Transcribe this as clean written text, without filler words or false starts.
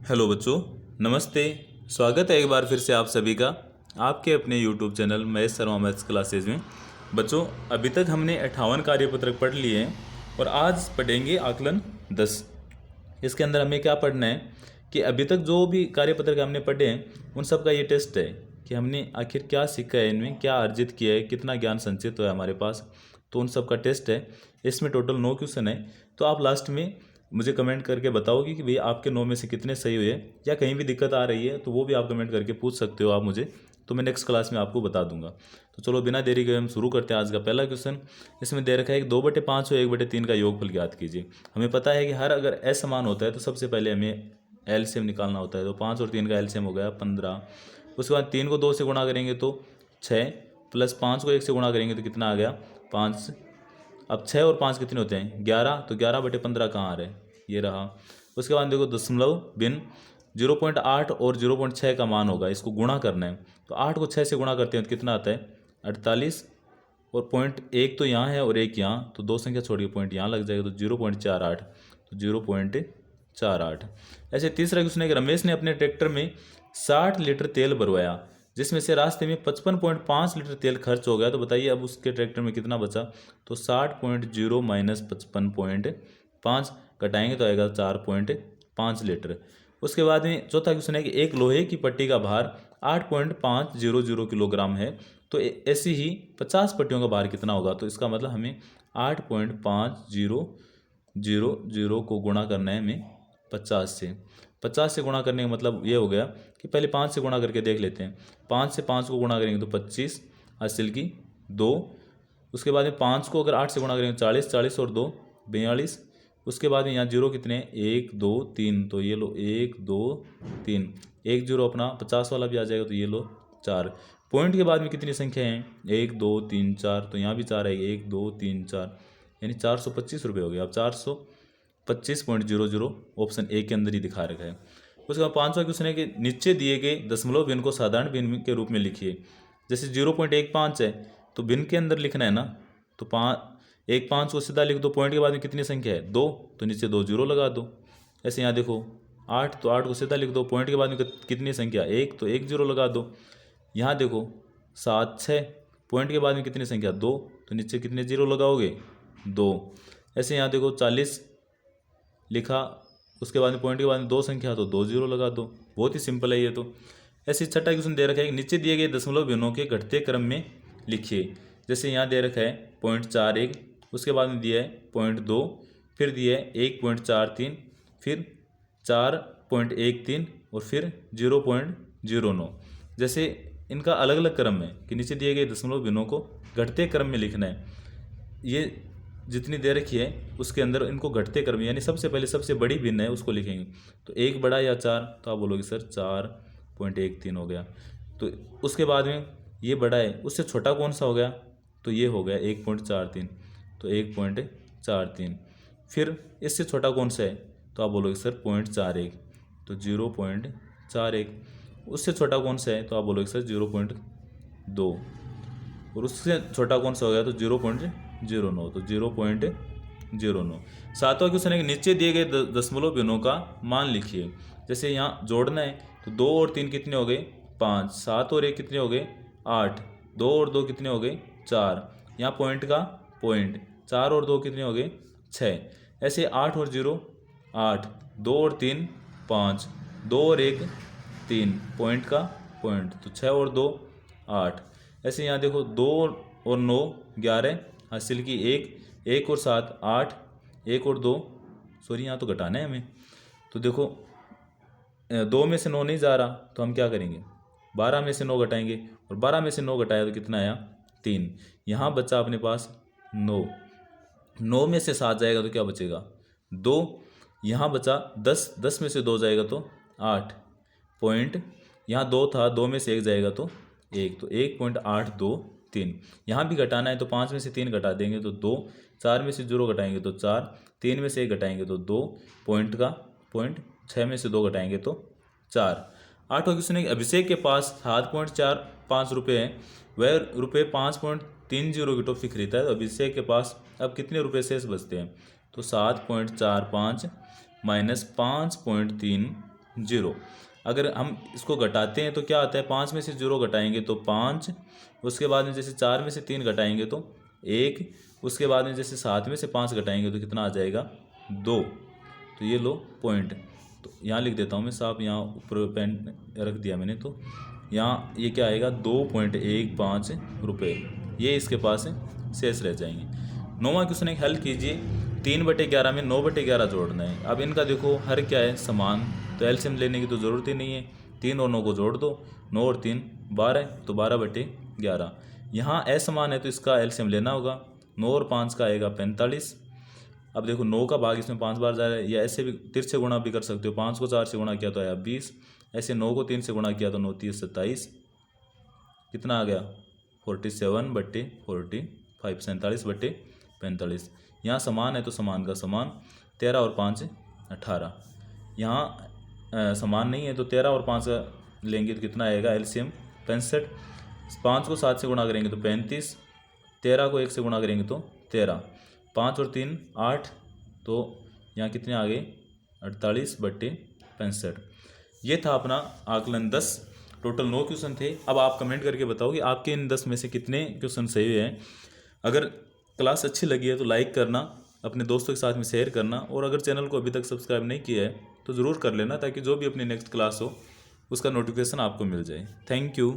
Hello बच्चों, नमस्ते। स्वागत है एक बार फिर से आप सभी का आपके अपने YouTube channel Mahesh Sharma maths classes में। बच्चों, अभी तक हमने 58 कार्यपत्रक पढ़ लिए हैं और आज पढ़ेंगे आकलन 10। इसके अंदर हमें क्या पढ़ना है कि अभी तक जो भी कार्यपत्रक हमने पढ़े हैं उन सब का ये टेस्ट है कि हमने आखिर क्या सीखा है, इनमें क्या अर्जित किया है, कितना ज्ञान संचित हुआ है हमारे पास। तो उन सब का टेस्ट है। इसमें टोटल 9 क्वेश्चन है। तो आप लास्ट में मुझे कमेंट करके बताओगे कि भैया आपके 9 में से कितने सही हुए, या कहीं भी दिक्कत आ रही है तो वो भी आप कमेंट करके पूछ सकते हो आप मुझे, तो मैं नेक्स्ट क्लास में आपको बता दूंगा। तो चलो बिना देरी के हम शुरू करते हैं आज का पहला क्वेश्चन। इसमें दे रखा है कि 2/5 और 1/3 का योगफल ज्ञात कीजिए। हमें पता है कि हर अगर असमान होता है तो सबसे पहले हमें एलसीएम निकालना होता है। तो 5 और 3 का एलसीएम हो गया 15। उसके बाद 3 को 2 से गुणा करेंगे तो 6, प्लस 5 को 1 से गुणा करेंगे तो कितना आ गया 5। अब 6 और 5 कितने होते हैं 11, तो 11/15 कहाँ आ रहे हैं, ये रहा। उसके बाद देखो दशमलव बिन 0.8 और 0.6 का मान होगा, इसको गुणा करना है। तो 8 को 6 से गुणा करते हैं तो कितना आता है 48, और पॉइंट एक तो यहाँ है और एक यहाँ, तो दो संख्या छोड़ के पॉइंट यहाँ लग जाएगा तो 0.48, तो 0.48। ऐसे तीसरा क्वेश्चन है कि रमेश ने अपने ट्रैक्टर में 60 लीटर तेल भरवाया, जिसमें से रास्ते में 55.5 लीटर तेल खर्च हो गया। तो बताइए अब उसके ट्रैक्टर में कितना बचा। तो 60.0 माइनस 55.5 घटाएंगे तो आएगा 4.5 लीटर। उसके बाद में चौथा क्वेश्चन है कि एक लोहे की पट्टी का भार 8.500 किलोग्राम है, तो ऐसी ही 50 पट्टियों का भार कितना होगा। तो इसका मतलब हमें 8.5000 को गुणा करना है हमें 50 से गुणा करने का मतलब ये हो गया कि पहले 5 से गुणा करके देख लेते हैं। 5 से 5 को गुणा करेंगे तो 25, हासिल की 2। उसके बाद में 5 को अगर 8 से गुणा करेंगे 40, 40 और 2 42। उसके बाद में यहाँ जीरो कितने हैं 1 2 3, तो ये लो 1 2 3, एक जीरो अपना 50 वाला भी आ जाएगा, तो ये लो 4। पॉइंट के बाद में कितनी संख्या हैं 1 2 3 4, तो यहाँ भी 4 है 1 2 3 4, यानी 425 रुपये हो गया। अब 425.00 ऑप्शन ए के अंदर ही दिखा रखा है। उसके बाद पाँचवा क्वेश्चन है कि नीचे दिए गए दशमलव भिन्न को साधारण भिन्न के रूप में लिखिए। जैसे 0.15 है तो भिन्न के अंदर लिखना है ना, तो 1.5 को सीधा लिख दो। पॉइंट के बाद में कितनी संख्या है 2, तो नीचे 2 जीरो लगा दो। ऐसे यहाँ देखो 8, तो 8 को सीधा लिख दो। पॉइंट के बाद में कितनी संख्या 1, तो 1 जीरो लगा दो। यहाँ देखो 7 6, पॉइंट के बाद में कितनी संख्या 2, तो नीचे कितने जीरो लगाओगे 2। ऐसे यहाँ देखो 40 लिखा, उसके बाद में पॉइंट के बाद में 2 संख्या, तो 2 जीरो लगा दो। बहुत ही सिंपल है ये तो। ऐसे छठा क्वेश्चन दे रखा है कि नीचे दिए गए दशमलव भिन्नों के घटते क्रम में लिखिए। जैसे यहाँ दे रखा है 0.41, उसके बाद में दिया है 0.2, फिर दिया है 1.43, फिर 4.13 और फिर 0.09। जैसे इनका अलग अलग क्रम है कि नीचे दिए गए दशमलव भिन्नों को घटते क्रम में लिखना है। ये जितनी दे रखी है उसके अंदर इनको घटते क्रम, यानी सबसे पहले सबसे बड़ी भिन्न है उसको लिखेंगे। तो 1 बड़ा या 4, तो आप बोलोगे सर 4.13 हो गया। तो उसके बाद में ये बड़ा है, उससे छोटा कौन सा हो गया, तो ये हो गया 1.43, तो 1.43। फिर इससे छोटा कौन सा है, तो आप बोलोगे सर 0.41, तो 0.41। उससे छोटा कौन सा है, तो आप बोलोगे सर 0.2, और उससे छोटा कौन सा हो गया, तो 0.09, तो 0.09। सातवां क्वेश्चन है कि नीचे दिए गए दशमलव भिन्नों का मान लिखिए। जैसे यहाँ जोड़ना है तो 2 और 3 कितने हो गए 5, 7 और 1 कितने हो गए 8, 2 और 2 कितने हो गए 4, यहाँ पॉइंट का पॉइंट 4 और 2 कितने हो गए 6। ऐसे 8 और 0 8, 2 और 3 5, 2 और 1 3, पॉइंट का पॉइंट, तो 6 और 2 8। ऐसे यहाँ देखो 2 और 9 11, हासिल की 1, 1 और 7 8, 1 और 2, सॉरी यहाँ तो घटाना है हमें। तो देखो 2 में से 9 नहीं जा रहा, तो हम क्या करेंगे 12 में से 9 घटाएंगे, और 12 में से 9 घटाया तो कितना आया 3। यहाँ बचा अपने पास 9, 9 में से 7 जाएगा तो क्या बचेगा 2। यहाँ बचा 10, 10 में से 2 जाएगा तो 8, पॉइंट यहाँ 2 था, 2 में से 1 जाएगा तो 1, तो 1.823। यहाँ भी घटाना है तो 5 में से 3 घटा देंगे तो 2, 4 में से 0 घटाएंगे तो 4, 3 में से 1 घटाएंगे तो 2, पॉइंट का पॉइंट, 6 में से 2 घटाएंगे तो 4। आठवां क्वेश्चन है कि अभिषेक के पास 7.45 रुपये हैं, वह रुपये 5.30 की टॉफी खरीदता है। तो अभिषेक के पास अब कितने रुपये शेष बचते हैं, तो 7.45 माइनस 5.30 जीरो। अगर हम इसको घटाते हैं तो क्या आता है, 5 में से 0 घटाएंगे तो 5, उसके बाद में जैसे 4 में से 3 घटाएंगे तो 1, उसके बाद में जैसे 7 में से 5 घटाएंगे तो कितना आ जाएगा, 2। तो ये लो पॉइंट, तो यहाँ लिख देता हूँ मैं साफ, यहाँ ऊपर पेन रख दिया मैंने, तो यहाँ ये क्या आएगा, 2.15 रुपये, ये इसके पास शेष रह जाएंगे। 9वां क्वेश्चन एक हल कीजिए, 3/11 में 9/11 जोड़ना है। अब इनका देखो हर क्या है, समान, तो एलसीएम लेने की तो ज़रूरत ही नहीं है, 3 और 9 को जोड़ दो, 9 और 3 12, तो 12/11। यहाँ असमान है तो इसका एलसीएम लेना होगा, 9 और 5 का आएगा 45। अब देखो 9 का भाग इसमें 5 बार जा रहा है, या ऐसे भी तिरछे गुणा भी कर सकते हो, 5 को 4 से गुणा किया तो आया 20, ऐसे 9 को 3 से गुणा किया तो 9 3 27, कितना आ गया 47/45, 47/45। यहाँ समान है तो समान का समान, 13 और 5 18। यहाँ समान नहीं है तो 13 और 5 का लेंगे तो कितना आएगा एलसीएम 65। 5 को 7 से गुणा करेंगे तो 35, 13 को 1 से गुणा करेंगे तो 13, 5 और 3 8, तो यहाँ कितने आ गए 48/65। ये था अपना आकलन 10। टोटल 9 क्वेश्चन थे। अब आप कमेंट करके बताओ कि आपके इन 10 में से कितने क्वेश्चन सही हैं। अगर क्लास अच्छी लगी है तो लाइक करना, अपने दोस्तों के साथ में शेयर करना, और अगर चैनल को अभी तक सब्सक्राइब नहीं किया है तो ज़रूर कर लेना, ताकि जो भी अपनी नेक्स्ट क्लास हो उसका नोटिफिकेशन आपको मिल जाए। Thank you.